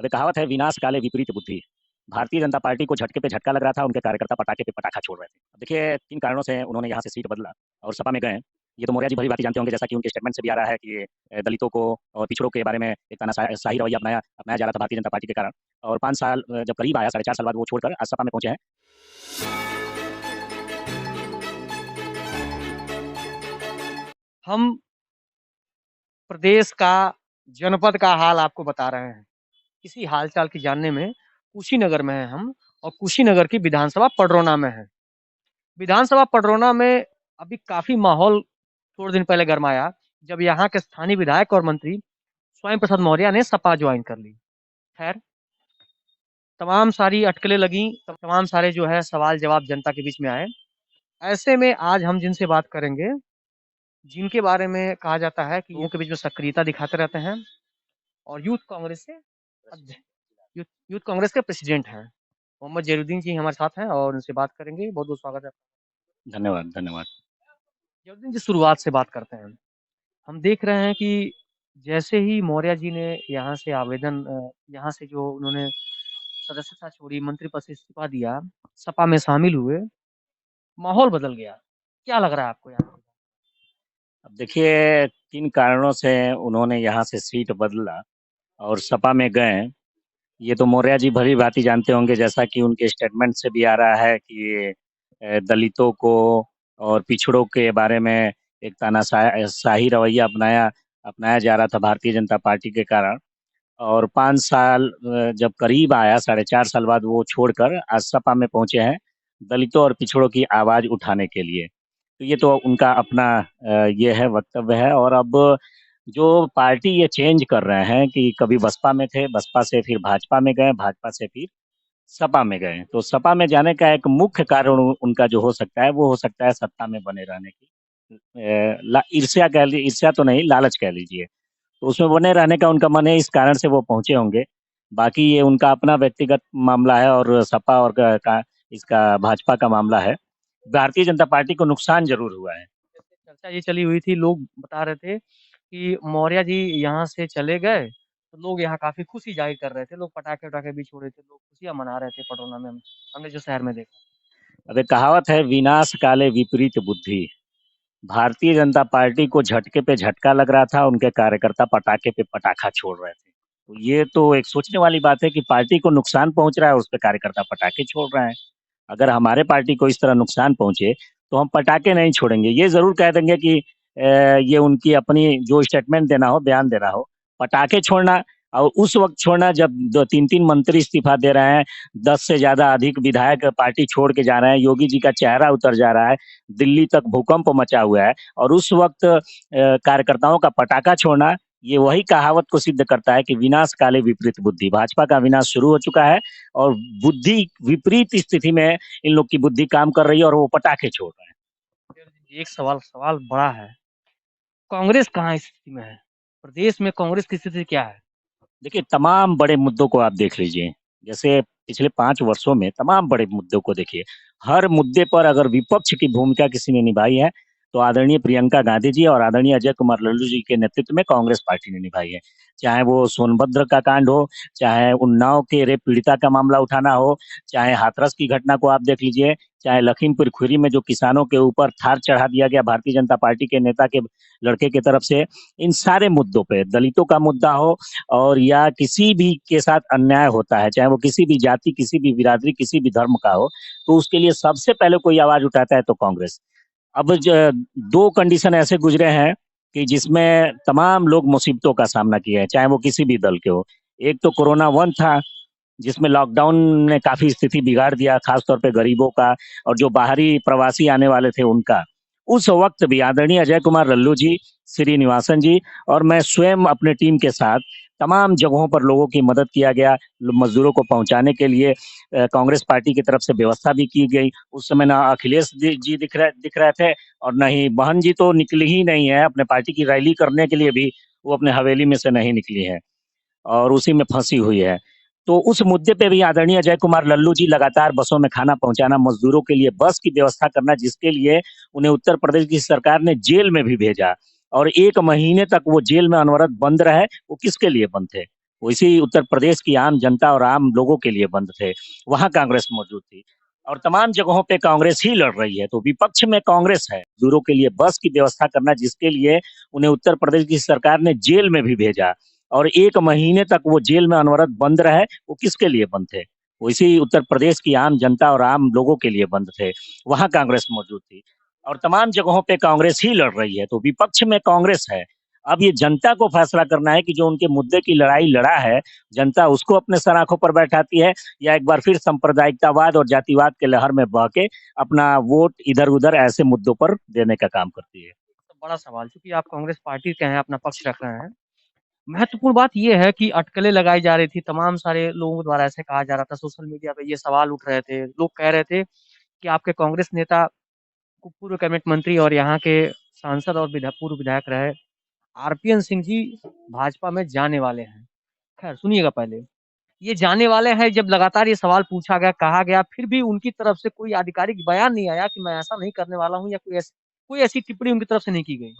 अबे कहावत है, विनाश काले विपरीत बुद्धि। भारतीय जनता पार्टी को झटके पे झटका लग रहा था, उनके कार्यकर्ता पटाखे पे पटाखा छोड़ रहे थे। अब देखिए, किन कारणों से उन्होंने यहाँ से सीट बदला और सपा में गए। ये तो मौर्य जी भली-भांति जानते होंगे, जैसा कि उनके स्टेटमेंट से भी आ रहा है कि दलितों को और पिछड़ों के बारे में एक तानाशाही रवैया अपनाया अपनाया जा रहा था भारतीय जनता पार्टी के कारण। और 5 साल जब करीब आया, साढ़े 4 साल बाद वो छोड़कर आज सपा में पहुंचे हैं। हम प्रदेश का, जनपद का हाल आपको बता रहे हैं। इसी हालचाल की जानने में कुशीनगर में हैं हम, और कुशीनगर की विधानसभा पडरौना में है। विधानसभा पडरौना में अभी काफी माहौल थोड़े दिन पहले गरमाया, जब यहाँ के स्थानीय विधायक और मंत्री स्वयं प्रसाद मौर्य ने सपा ज्वाइन कर ली। खैर, तमाम सारी अटकलें लगी, तमाम सारे जो है सवाल जवाब जनता के बीच में आए। ऐसे में आज हम जिनसे बात करेंगे, जिनके बारे में कहा जाता है कि लोगों के बीच में सक्रियता दिखाते रहते हैं और यूथ यूथ कांग्रेस के प्रेसिडेंट हैं, मोहम्मद जहीरुद्दीन जी हमारे साथ हैं और उनसे बात करेंगे। बहुत बहुत स्वागत है। धन्यवाद, धन्यवाद। जहीरुद्दीन जी, शुरुआत से बात करते हैं। हम देख रहे हैं कि जैसे ही मौर्य जी ने यहाँ से जो उन्होंने सदस्यता छोड़ी, मंत्री पद से इस्तीफा दिया, सपा में शामिल हुए, माहौल बदल गया। क्या लग रहा है आपको यहाँ? अब देखिए, किन कारणों से उन्होंने यहाँ से सीट बदला और सपा में गए, ये तो मौर्य जी भली-भांति जानते होंगे, जैसा कि उनके स्टेटमेंट से भी आ रहा है कि दलितों को और पिछड़ों के बारे में एक तानाशाही रवैया अपनाया जा रहा था भारतीय जनता पार्टी के कारण। और 5 साल जब करीब आया, साढ़े 4 साल बाद वो छोड़कर आज सपा में पहुंचे हैं, दलितों और पिछड़ों की आवाज़ उठाने के लिए। तो ये तो उनका अपना ये है, वक्तव्य है। और अब जो पार्टी ये चेंज कर रहे हैं कि कभी बसपा में थे, बसपा से फिर भाजपा में गए, भाजपा से फिर सपा में गए। तो सपा में जाने का एक मुख्य कारण उनका जो हो सकता है, वो हो सकता है सत्ता में बने रहने की ईर्ष्या कह लीजिए, ईर्ष्या तो नहीं, लालच कह लीजिए। तो उसमें बने रहने का उनका मन है, इस कारण से वो पहुंचे होंगे। बाकी ये उनका अपना व्यक्तिगत मामला है और सपा और इसका भाजपा का मामला है। भारतीय जनता पार्टी को नुकसान जरूर हुआ है। चर्चा ये चली हुई थी, लोग बता रहे थे कि मौर्य जी यहाँ से चले गए तो लोग यहाँ काफी खुशी जाहिर कर रहे थे, लोग पटाखे वटाखे भी छोड़े थे, लोग खुशियां मना रहे थे पडरौना में। हमने जो शहर में देखा। अब एक कहावत है, विनाश काले विपरीत बुद्धि। भारतीय जनता पार्टी को झटके पे झटका लग रहा था, उनके कार्यकर्ता पटाखे पे पटाखा छोड़ रहे थे। तो ये तो एक सोचने वाली बात है कि पार्टी को नुकसान पहुंच रहा है, उस पे कार्यकर्ता पटाखे छोड़ रहे हैं। अगर हमारे पार्टी को इस तरह नुकसान पहुंचे तो हम पटाखे नहीं छोड़ेंगे, ये जरूर कह देंगे कि ये उनकी अपनी जो स्टेटमेंट देना हो, बयान देना हो। पटाखे छोड़ना और उस वक्त छोड़ना जब 2-3 मंत्री इस्तीफा दे रहे हैं, 10 से ज्यादा अधिक विधायक पार्टी छोड़ के जा रहे हैं, योगी जी का चेहरा उतर जा रहा है, दिल्ली तक भूकंप मचा हुआ है, और उस वक्त कार्यकर्ताओं का पटाखा छोड़ना, ये वही कहावत को सिद्ध करता है कि विनाश काले विपरीत बुद्धि। भाजपा का विनाश शुरू हो चुका है और बुद्धि विपरीत स्थिति में इन लोग की बुद्धि काम कर रही है और वो पटाखे छोड़ रहे हैं। एक सवाल सवाल बड़ा है, कांग्रेस कहाँ स्थिति में है? प्रदेश में कांग्रेस की स्थिति क्या है? देखिए, तमाम बड़े मुद्दों को आप देख लीजिए, जैसे पिछले 5 वर्षों में तमाम बड़े मुद्दों को देखिए। हर मुद्दे पर अगर विपक्ष की भूमिका किसी ने निभाई है, तो आदरणीय प्रियंका गांधी जी और आदरणीय अजय कुमार लल्लू जी के नेतृत्व में कांग्रेस पार्टी ने निभाई है। चाहे वो सोनभद्र का कांड हो, चाहे उन्नाव के रेप पीड़िता का मामला उठाना हो, चाहे हाथरस की घटना को आप देख लीजिए, चाहे लखीमपुर खीरी में जो किसानों के ऊपर थार चढ़ा दिया गया भारतीय जनता पार्टी के नेता के लड़के की तरफ से, इन सारे मुद्दों पे, दलितों का मुद्दा हो और या किसी भी के साथ अन्याय होता है, चाहे वो किसी भी जाति, किसी भी बिरादरी, किसी भी धर्म का हो, तो उसके लिए सबसे पहले कोई आवाज उठाता है तो कांग्रेस। अब 2 कंडीशन ऐसे गुजरे हैं कि जिसमें तमाम लोग मुसीबतों का सामना किए हैं, चाहे वो किसी भी दल के हो। एक तो कोरोना 1 था, जिसमें लॉकडाउन ने काफी स्थिति बिगाड़ दिया, खासतौर पे गरीबों का और जो बाहरी प्रवासी आने वाले थे उनका। उस वक्त भी आदरणीय अजय कुमार लल्लू जी, श्रीनिवासन जी और मैं स्वयं अपने टीम के साथ तमाम जगहों पर लोगों की मदद किया गया, मजदूरों को पहुंचाने के लिए कांग्रेस पार्टी की तरफ से व्यवस्था भी की गई। उस समय ना अखिलेश जी दिख रहे थे और न ही बहन जी तो निकली ही नहीं है, अपने पार्टी की रैली करने के लिए भी वो अपने हवेली में से नहीं निकली है और उसी में फंसी हुई है। तो उस मुद्दे पे भी आदरणीय अजय कुमार लल्लू जी लगातार बसों में खाना पहुंचाना, मजदूरों के लिए बस की व्यवस्था करना, जिसके लिए उन्हें उत्तर प्रदेश की सरकार ने जेल में भी भेजा और 1 महीने तक वो जेल में अनवरत बंद रहे। वो किसके लिए बंद थे? वैसे ही उत्तर प्रदेश की आम जनता और आम लोगों के लिए बंद थे, वहां कांग्रेस मौजूद थी। और तमाम जगहों पे कांग्रेस ही लड़ रही है, तो विपक्ष में कांग्रेस है। दूरों के लिए बस की व्यवस्था करना, जिसके लिए उन्हें उत्तर प्रदेश की सरकार ने जेल में भी भेजा, और 1 महीने तक वो जेल में अनवरत बंद रहे। वो किसके लिए बंद थे? वैसे ही उत्तर प्रदेश की आम जनता और आम लोगों के लिए बंद थे, वहां कांग्रेस मौजूद थी। और तमाम जगहों पे कांग्रेस ही लड़ रही है, तो विपक्ष में कांग्रेस है। अब ये जनता को फैसला करना है कि जो उनके मुद्दे की लड़ाई लड़ा है, जनता उसको अपने सराखों पर बैठाती है, या एक बार फिर सांप्रदायिकतावाद और जातिवाद के लहर में बह के अपना वोट इधर उधर ऐसे मुद्दों पर देने का काम करती है। तो बड़ा सवाल, चूँकि आप कांग्रेस पार्टी के हैं, अपना पक्ष रख रहे हैं। महत्वपूर्ण बात ये है कि अटकलें लगाई जा रही थी, तमाम सारे लोगों द्वारा ऐसे कहा जा रहा था, सोशल मीडिया पे ये सवाल उठ रहे थे। लोग कह रहे थे कि आपके कांग्रेस नेता पूर्व कैबिनेट मंत्री और यहाँ के सांसद और पूर्व विधायक रहे आरपीएन सिंह जी भाजपा में जाने वाले हैं। खैर सुनिएगा पहले, ये जाने वाले हैं जब लगातार ये सवाल पूछा गया, कहा गया, फिर भी उनकी तरफ से कोई आधिकारिक बयान नहीं आया कि मैं ऐसा नहीं करने वाला हूँ, या कोई ऐसी टिप्पणी उनकी तरफ से नहीं की गई।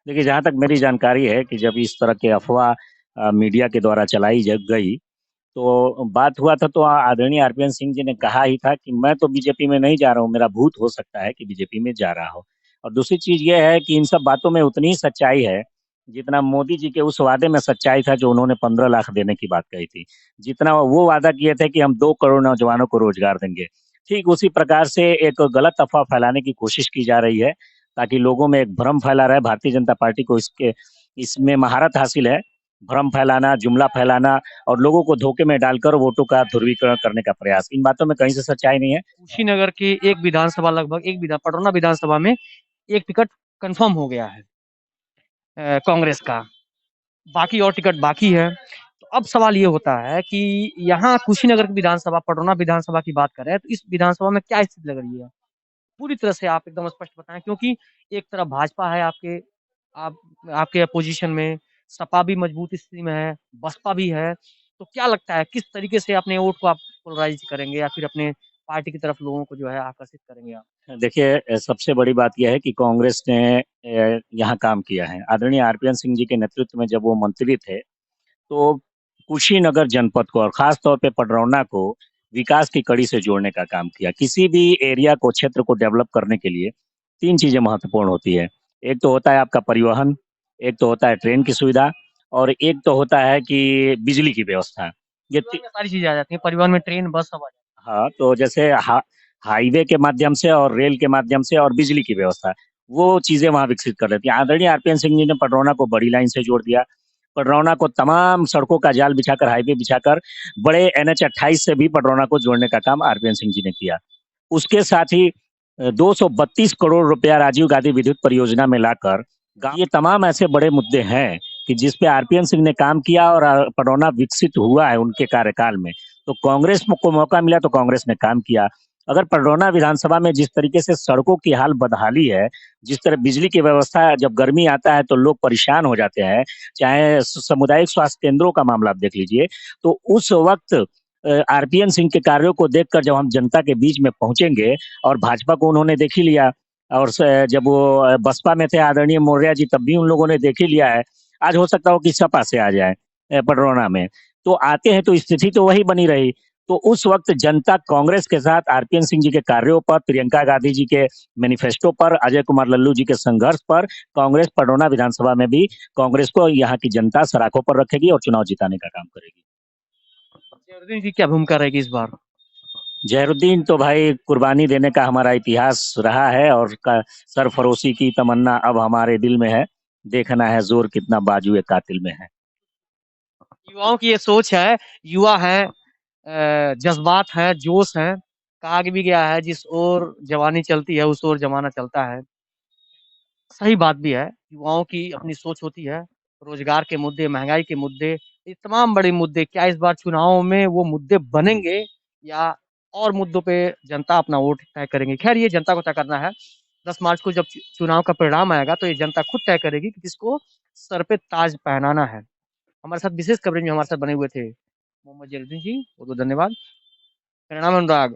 देखिए, जहाँ तक मेरी जानकारी है कि जब इस तरह के अफवाह मीडिया के द्वारा चलाई जग गई, तो बात हुआ था, तो आदरणीय आरपीएन सिंह जी ने कहा ही था कि मैं तो बीजेपी में नहीं जा रहा हूँ, मेरा भूत हो सकता है कि बीजेपी में जा रहा हो। और दूसरी चीज ये है कि इन सब बातों में उतनी ही सच्चाई है, जितना मोदी जी के उस वादे में सच्चाई था जो उन्होंने 15 लाख देने की बात कही थी। जितना वो वादा किए थे कि हम 2 करोड़ नौजवानों को रोजगार देंगे, ठीक उसी प्रकार से एक गलत अफवाह फैलाने की कोशिश की जा रही है, ताकि लोगों में एक भ्रम फैला रहे। भारतीय जनता पार्टी को इसके इसमें महारत हासिल है, भ्रम फैलाना, जुमला फैलाना, और लोगों को धोखे में डालकर वोटों का ध्रुवीकरण करने का प्रयास। इन बातों में कहीं से सच्चाई नहीं है। कुशीनगर की एक विधानसभा, लगभग एक पटरौना विधानसभा में एक टिकट कंफर्म हो गया है कांग्रेस का, बाकी और टिकट बाकी है। तो अब सवाल ये होता है कि यहाँ कुशीनगर की विधानसभा, पटरौना विधानसभा की बात करें तो इस विधानसभा में क्या स्थिति लग रही है? पूरी तरह से आप एकदम स्पष्ट बताएं, क्योंकि एक तरफ भाजपा है आपके, आप आपके अपोजिशन में, सपा भी मजबूत स्थिति में है, बसपा भी है। तो क्या लगता है किस तरीके से अपने वोट को आप पोलराइज करेंगे, या फिर अपने पार्टी की तरफ लोगों को जो है आकर्षित करेंगे आप? देखिए, सबसे बड़ी बात यह है कि कांग्रेस ने यहाँ काम किया है। आदरणीय आरपीएन सिंह जी के नेतृत्व में जब वो मंत्री थे, तो कुशीनगर जनपद को और खास तौर पे पडरौना को विकास की कड़ी से जोड़ने का काम किया। किसी भी एरिया को, क्षेत्र को डेवलप करने के लिए 3 चीजें महत्वपूर्ण होती है। एक तो होता है आपका परिवहन, एक तो होता है ट्रेन की सुविधा, और एक तो होता है कि बिजली की व्यवस्था। ये परिवहन में सारी चीजें आ जाती हैं, परिवहन में ट्रेन, बस सब आ जाती हाँ, तो जैसे हाईवे के माध्यम से और रेल के माध्यम से और बिजली की व्यवस्था, वो चीजें वहां विकसित कर लेती हैं। आदरणीय आरपीएन सिंह जी ने पडरौना को बड़ी लाइन से जोड़ दिया। पडरौना को तमाम सड़कों का जाल बिछाकर, हाईवे बिछाकर, बड़े NH 28 से भी पडरौना को जोड़ने का काम आरपीएन सिंह जी ने किया। उसके साथ ही 232 करोड़ रुपया राजीव गांधी विद्युत परियोजना में लाकर ये तमाम ऐसे बड़े मुद्दे हैं कि जिस पे आरपीएन सिंह ने काम किया, और पडरौना विकसित हुआ है उनके कार्यकाल में। तो कांग्रेस को मौका मिला तो कांग्रेस ने काम किया। अगर पडरौना विधानसभा में जिस तरीके से सड़कों की हाल बदहाली है, जिस तरह बिजली की व्यवस्था, जब गर्मी आता है तो लोग परेशान हो जाते हैं, चाहे सामुदायिक स्वास्थ्य केंद्रों का मामला आप देख लीजिए, तो उस वक्त आरपीएन सिंह के कार्यों को देखकर जब हम जनता के बीच में पहुंचेंगे, और भाजपा को उन्होंने देख ही लिया, और जब वो बसपा में थे आदरणीय मौर्य जी, तब भी उन लोगों ने देख ही लिया है। आज हो सकता हो कि सपा से आ जाए पडरौना में, तो आते हैं तो स्थिति तो वही बनी रही। तो उस वक्त जनता कांग्रेस के साथ आरपीएन सिंह जी के कार्यों पर, प्रियंका गांधी जी के मैनिफेस्टो पर, अजय कुमार लल्लू जी के संघर्ष पर, कांग्रेस पडरौना विधानसभा में भी कांग्रेस को यहाँ की जनता सराखों पर रखेगी और चुनाव जिताने का काम करेगी। है। जयवर्धन की क्या भूमिका रहेगी इस बार? जहरुद्दीन तो भाई कुर्बानी देने का हमारा इतिहास रहा है, और सरफरोशी की तमन्ना अब हमारे दिल में है। देखना है जोर कितना बाजुए कातिल में है। युवाओं की ये सोच है, युवा है, जज्बात है, जोश है। कहा भी गया है जिस ओर जवानी चलती है उस ओर जमाना चलता है। सही बात भी है, युवाओं की अपनी सोच होती है। रोजगार के मुद्दे, महंगाई के मुद्दे, ये तमाम बड़े मुद्दे, क्या इस बार चुनाव में वो मुद्दे बनेंगे, या और मुद्दों पे जनता अपना वोट तय करेंगे? खैर ये जनता को तय करना है। 10 मार्च को जब चुनाव का परिणाम आएगा तो ये जनता खुद तय करेगी कि किसको सर पे ताज पहनाना है। हमारे साथ विशेष कवरेज में हमारे साथ बने हुए थे मोहम्मद जैनुद्दीन जी, बहुत बहुत धन्यवाद। मेरा नाम है अनुराग।